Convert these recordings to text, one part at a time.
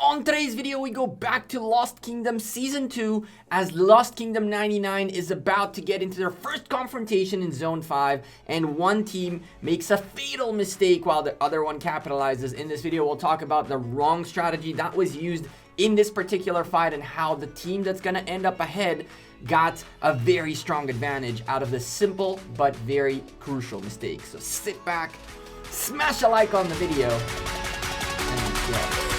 On today's video, we go back to Lost Kingdom Season 2 as Lost Kingdom 99 is about to get into their first confrontation in Zone 5, and one team makes a fatal mistake while the other one capitalizes. In this video, we'll talk about the wrong strategy that was used in this particular fight and how the team that's going to end up ahead got a very strong advantage out of this simple but very crucial mistake. So sit back, smash a like on the video, and let's go.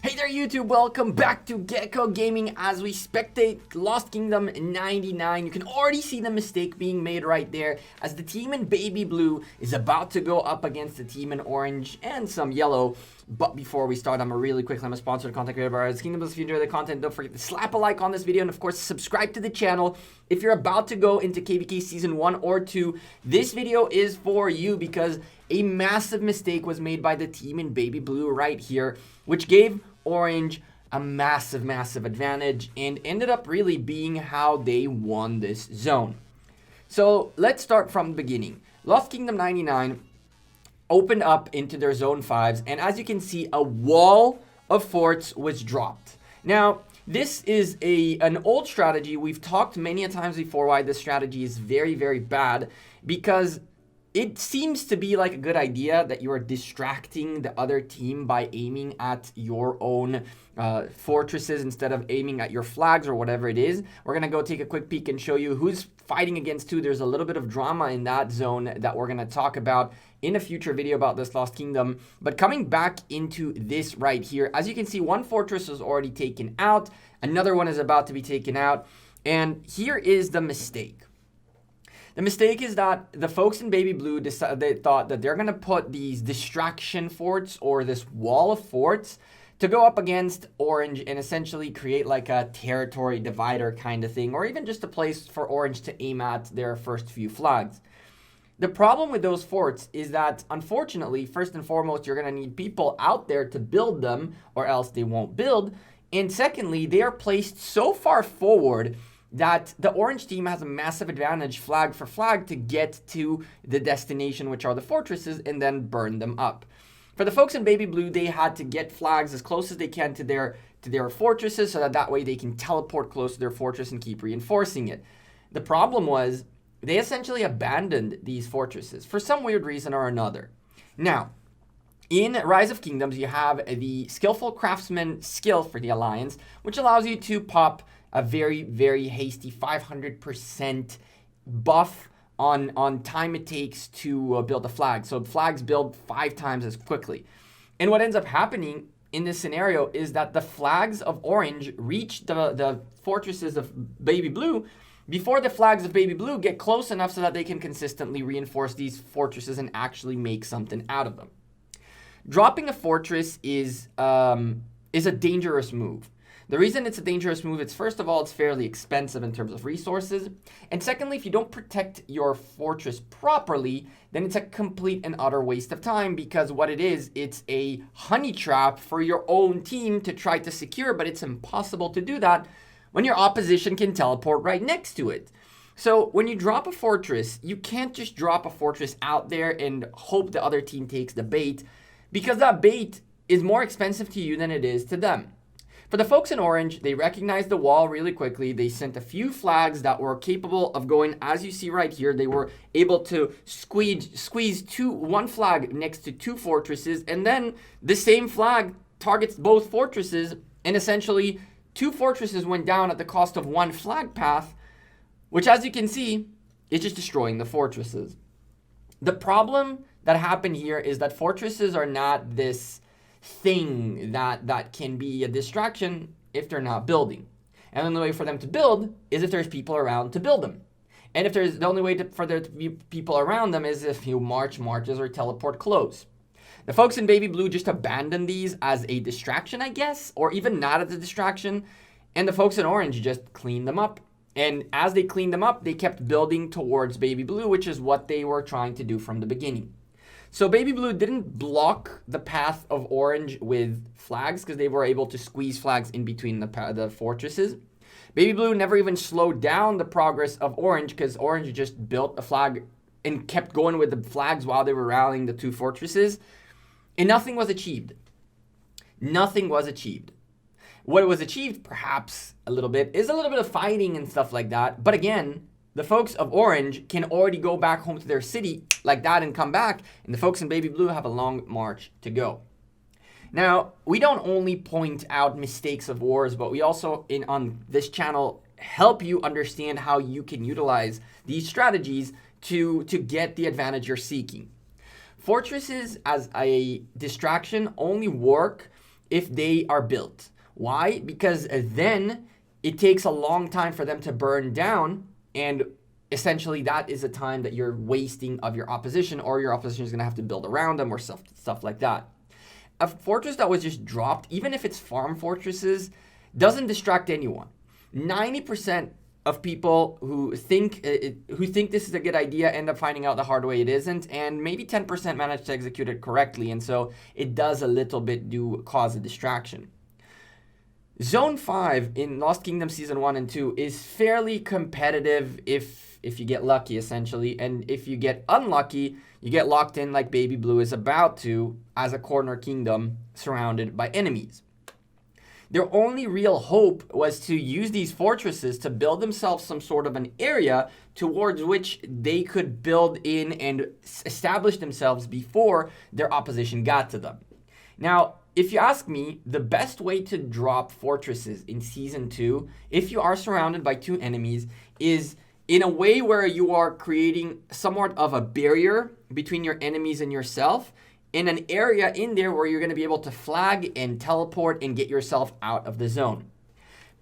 Hey there YouTube, welcome back to Gekko Gaming as we spectate Lost Kingdom 99. You can already see the mistake being made right there as the team in baby blue is about to go up against the team in orange and some yellow. But before we start, I'm a sponsored content creator of ours, Kingdom. If you enjoy the content, don't forget to slap a like on this video and of course subscribe to the channel. If you're about to go into KVK Season 1 or 2, this video is for you because a massive mistake was made by the team in baby blue right here, which gave orange a massive advantage and ended up really being how they won this zone. So let's start from the beginning. Lost Kingdom 99 opened up into their zone 5s, and as you can see, a wall of forts was dropped. Now this is an old strategy. We've talked many a times before why this strategy is very bad, because it seems to be like a good idea that you are distracting the other team by aiming at your own fortresses instead of aiming at your flags or whatever it is. We're going to go take a quick peek and show you who's fighting against who. There's a little bit of drama in that zone that we're going to talk about in a future video about this Lost Kingdom. But coming back into this right here, as you can see, one fortress was already taken out. Another one is about to be taken out. And here is the mistake. The mistake is that the folks in baby blue they thought that they're going to put these distraction forts or this wall of forts to go up against orange and essentially create like a territory divider kind of thing, or even just a place for orange to aim at their first few flags. The problem with those forts is that, unfortunately, first and foremost, you're going to need people out there to build them or else they won't build. And secondly, they are placed so far forward that the orange team has a massive advantage flag for flag to get to the destination, which are the fortresses, and then burn them up. For the folks in baby blue, they had to get flags as close as they can to their fortresses so that way they can teleport close to their fortress and keep reinforcing it. The problem was they essentially abandoned these fortresses for some weird reason or another. Now, in Rise of Kingdoms, you have the Skillful Craftsman skill for the Alliance, which allows you to pop a very hasty 500% buff on time it takes to build a flag. So flags build 5 times as quickly. And what ends up happening in this scenario is that the flags of orange reach the fortresses of baby blue before the flags of baby blue get close enough so that they can consistently reinforce these fortresses and actually make something out of them. Dropping a fortress is a dangerous move. The reason it's a dangerous move is, first of all, it's fairly expensive in terms of resources. And secondly, if you don't protect your fortress properly, then it's a complete and utter waste of time, because what it is, it's a honey trap for your own team to try to secure, but it's impossible to do that when your opposition can teleport right next to it. So when you drop a fortress, you can't just drop a fortress out there and hope the other team takes the bait, because that bait is more expensive to you than it is to them. For the folks in orange, they recognized the wall really quickly. They sent a few flags that were capable of going, as you see right here, they were able to squeeze one flag next to 2 fortresses, and then the same flag targets both fortresses, and essentially 2 fortresses went down at the cost of 1 flag path, which, as you can see, is just destroying the fortresses. The problem that happened here is that fortresses are not this thing that can be a distraction if they're not building. And the only way for them to build is if there's people around to build them. And if there's the only way for there to be people around them is if you marches or teleport close. The folks in baby blue just abandoned these as a distraction, I guess, or even not as a distraction. And the folks in orange just cleaned them up. And as they cleaned them up, they kept building towards baby blue, which is what they were trying to do from the beginning. So baby blue didn't block the path of orange with flags because they were able to squeeze flags in between the fortresses. Baby Blue never even slowed down the progress of Orange because Orange just built a flag and kept going with the flags while they were rallying the 2 fortresses. And nothing was achieved. Nothing was achieved. What was achieved, perhaps a little bit, is a little bit of fighting and stuff like that. But again, the folks of Orange can already go back home to their city like that and come back. And the folks in Baby Blue have a long march to go. Now, we don't only point out mistakes of wars, but we also, on this channel, help you understand how you can utilize these strategies to get the advantage you're seeking. Fortresses as a distraction only work if they are built. Why? Because then it takes a long time for them to burn down, and essentially that is a time that you're wasting of your opposition, or your opposition is going to have to build around them or stuff like that. A fortress that was just dropped, even if it's farm fortresses, doesn't distract anyone. 90% of people who think this is a good idea end up finding out the hard way it isn't, and maybe 10% manage to execute it correctly, and so it does a little bit cause a distraction. Zone 5 in Lost Kingdom Season 1 and 2 is fairly competitive if you get lucky, essentially, and if you get unlucky, you get locked in like Baby Blue is about to as a corner kingdom surrounded by enemies. Their only real hope was to use these fortresses to build themselves some sort of an area towards which they could build in and establish themselves before their opposition got to them. Now, if you ask me, the best way to drop fortresses in Season 2, if you are surrounded by 2 enemies, is in a way where you are creating somewhat of a barrier between your enemies and yourself, in an area in there where you're going to be able to flag and teleport and get yourself out of the zone.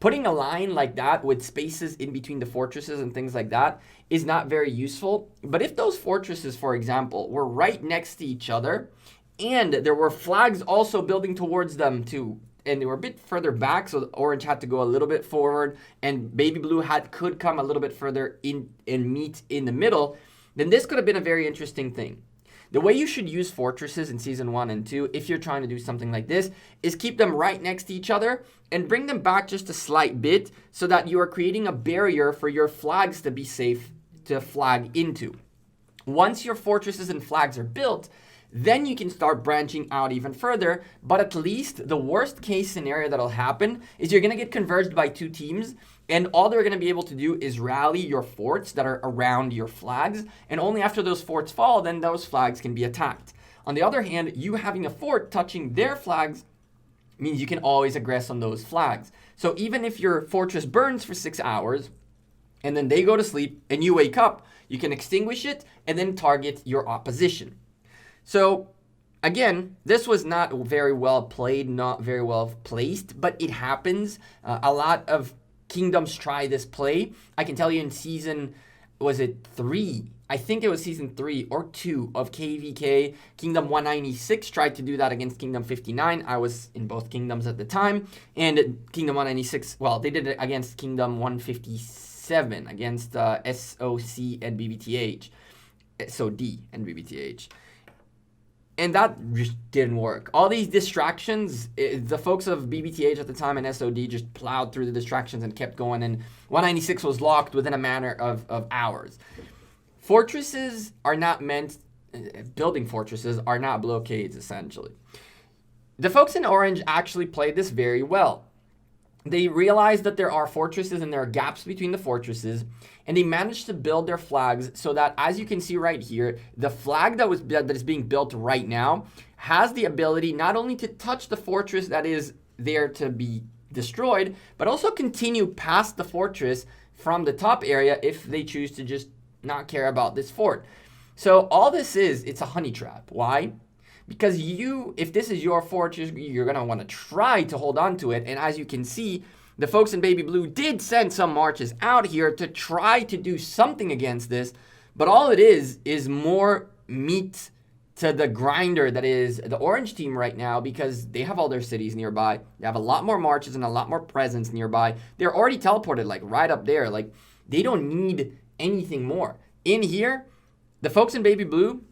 Putting a line like that with spaces in between the fortresses and things like that is not very useful. But if those fortresses, for example, were right next to each other, and there were flags also building towards them too, and they were a bit further back, so Orange had to go a little bit forward, and Baby Blue could come a little bit further in and meet in the middle, then this could have been a very interesting thing. The way you should use fortresses in Season 1 and 2, if you're trying to do something like this, is keep them right next to each other and bring them back just a slight bit so that you are creating a barrier for your flags to be safe to flag into. Once your fortresses and flags are built, then you can start branching out even further, but at least the worst case scenario that'll happen is you're going to get converged by 2 teams, and all they're going to be able to do is rally your forts that are around your flags, and only after those forts fall, then those flags can be attacked. On the other hand, you having a fort touching their flags means you can always aggress on those flags. So even if your fortress burns for 6 hours, and then they go to sleep, and you wake up, you can extinguish it, and then target your opposition. So, again, this was not very well played, not very well placed, but it happens. A lot of kingdoms try this play. I can tell you in season, was it 3? I think it was season 3 or 2 of KVK. Kingdom 196 tried to do that against Kingdom 59. I was in both kingdoms at the time. And Kingdom 196, well, they did it against Kingdom 157, against SOC and BBTH. SOD and BBTH. And that just didn't work. All these distractions, the folks of BBTH at the time and SOD just plowed through the distractions and kept going. And 196 was locked within a matter of hours. Fortresses are not meant, building fortresses are not blockades, essentially. The folks in Orange actually played this very well. They realized that there are fortresses and there are gaps between the fortresses, and they managed to build their flags so that, as you can see right here, the flag that is being built right now has the ability not only to touch the fortress that is there to be destroyed, but also continue past the fortress from the top area if they choose to just not care about this fort. So all this is, it's a honey trap. Why? Because if this is your fortress, you're going to want to try to hold on to it. And as you can see, the folks in Baby Blue did send some marches out here to try to do something against this. But all it is more meat to the grinder that is the Orange team right now, because they have all their cities nearby. They have a lot more marches and a lot more presence nearby. They're already teleported, like right up there. Like, they don't need anything more. In here, the folks in Baby Blue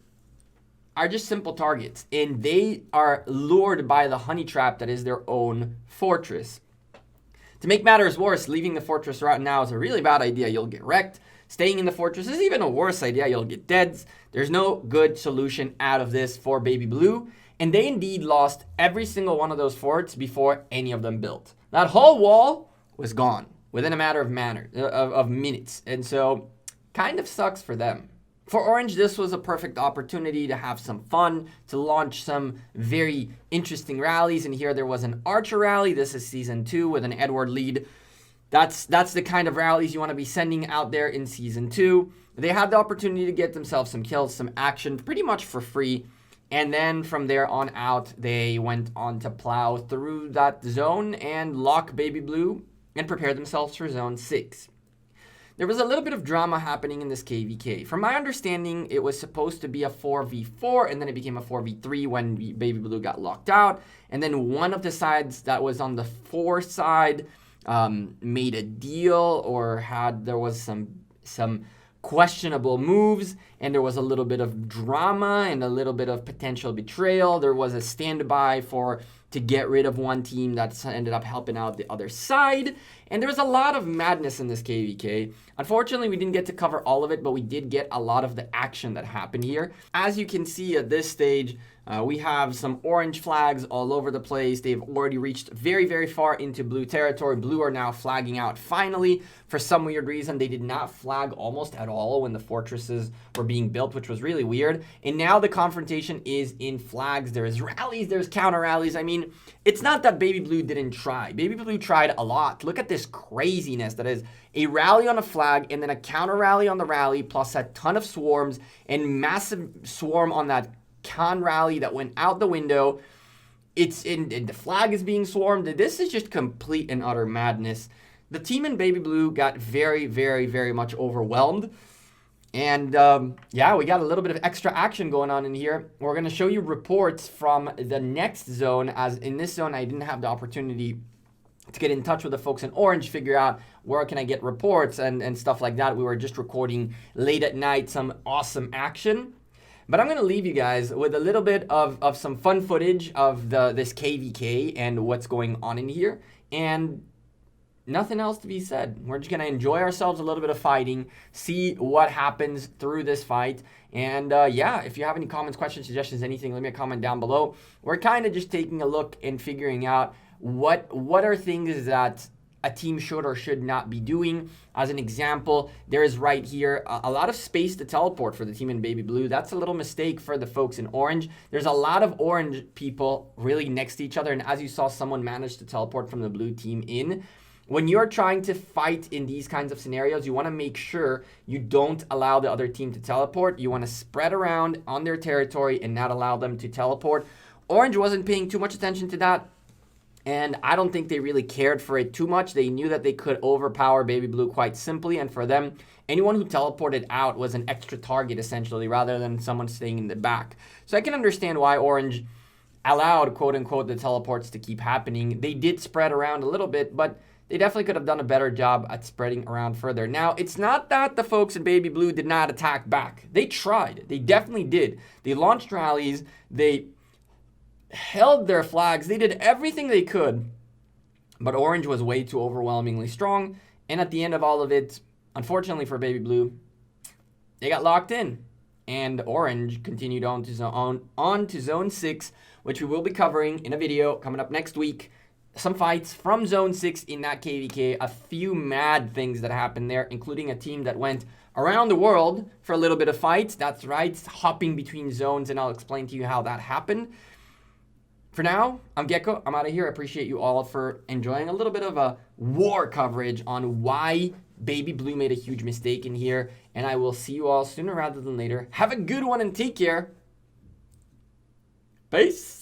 are just simple targets, and they are lured by the honey trap that is their own fortress. To make matters worse, leaving the fortress right now is a really bad idea. You'll get wrecked. Staying in the fortress is even a worse idea. You'll get deads. There's no good solution out of this for Baby Blue. And they indeed lost every single one of those forts before any of them built. That whole wall was gone within a matter of minutes. And so kind of sucks for them. For Orange, this was a perfect opportunity to have some fun, to launch some very interesting rallies. And here there was an Archer rally. This is Season 2 with an Edward lead. That's the kind of rallies you want to be sending out there in Season 2. They had the opportunity to get themselves some kills, some action, pretty much for free. And then from there on out, they went on to plow through that zone and lock Baby Blue and prepare themselves for Zone 6. There was a little bit of drama happening in this KVK. From my understanding, it was supposed to be a 4v4, and then it became a 4v3 when Baby Blue got locked out. And then one of the sides that was on the 4 side made a deal, or there was some questionable moves, and there was a little bit of drama and a little bit of potential betrayal. There was a standby to get rid of one team that ended up helping out the other side. And there was a lot of madness in this KVK. Unfortunately, we didn't get to cover all of it, but we did get a lot of the action that happened here. As you can see at this stage, we have some orange flags all over the place. They've already reached very, very far into blue territory. Blue are now flagging out finally. For some weird reason, they did not flag almost at all when the fortresses were being built, which was really weird. And now the confrontation is in flags. There's rallies, there's counter rallies. I mean, it's not that Baby Blue didn't try. Baby Blue tried a lot. Look at this craziness that is a rally on a flag and then a counter rally on the rally, plus a ton of swarms and massive swarm on that con rally that went out the window. The flag is being swarmed. This is just complete and utter madness. The team in Baby Blue got very, very, very much overwhelmed. And yeah, we got a little bit of extra action going on in here. We're going to show you reports from the next zone, as in this zone I didn't have the opportunity to get in touch with the folks in Orange, figure out where can I get reports and stuff like that. We were just recording late at night some awesome action. But I'm going to leave you guys with a little bit of some fun footage of this KVK and what's going on in here. And nothing else to be said. We're just going to enjoy ourselves a little bit of fighting, see what happens through this fight. And yeah, if you have any comments, questions, suggestions, anything, leave me a comment down below. We're kind of just taking a look and figuring out what are things that a team should or should not be doing. As an example, there is right here a lot of space to teleport for the team in Baby Blue. That's a little mistake for the folks in Orange. There's a lot of orange people really next to each other, and as you saw, someone managed to teleport from the blue team in. When you're trying to fight in these kinds of scenarios, you want to make sure you don't allow the other team to teleport. You want to spread around on their territory and not allow them to teleport. Orange wasn't paying too much attention to that, and I don't think they really cared for it too much. They knew that they could overpower Baby Blue quite simply, and for them, anyone who teleported out was an extra target essentially, rather than someone staying in the back. So I can understand why Orange allowed, quote-unquote, the teleports to keep happening. They did spread around a little bit, but they definitely could have done a better job at spreading around further. Now, it's not that the folks in Baby Blue did not attack back. They tried. They definitely did. They launched rallies. They held their flags. They did everything they could. But Orange was way too overwhelmingly strong. And at the end of all of it, unfortunately for Baby Blue, they got locked in. And Orange continued on to Zone 6, which we will be covering in a video coming up next week. Some fights from Zone 6 in that KVK, a few mad things that happened there, including a team that went around the world for a little bit of fights. That's right, hopping between zones, and I'll explain to you how that happened. For now, I'm Gekko. I'm out of here. I appreciate you all for enjoying a little bit of a war coverage on why Baby Blue made a huge mistake in here, and I will see you all sooner rather than later. Have a good one and take care. Peace.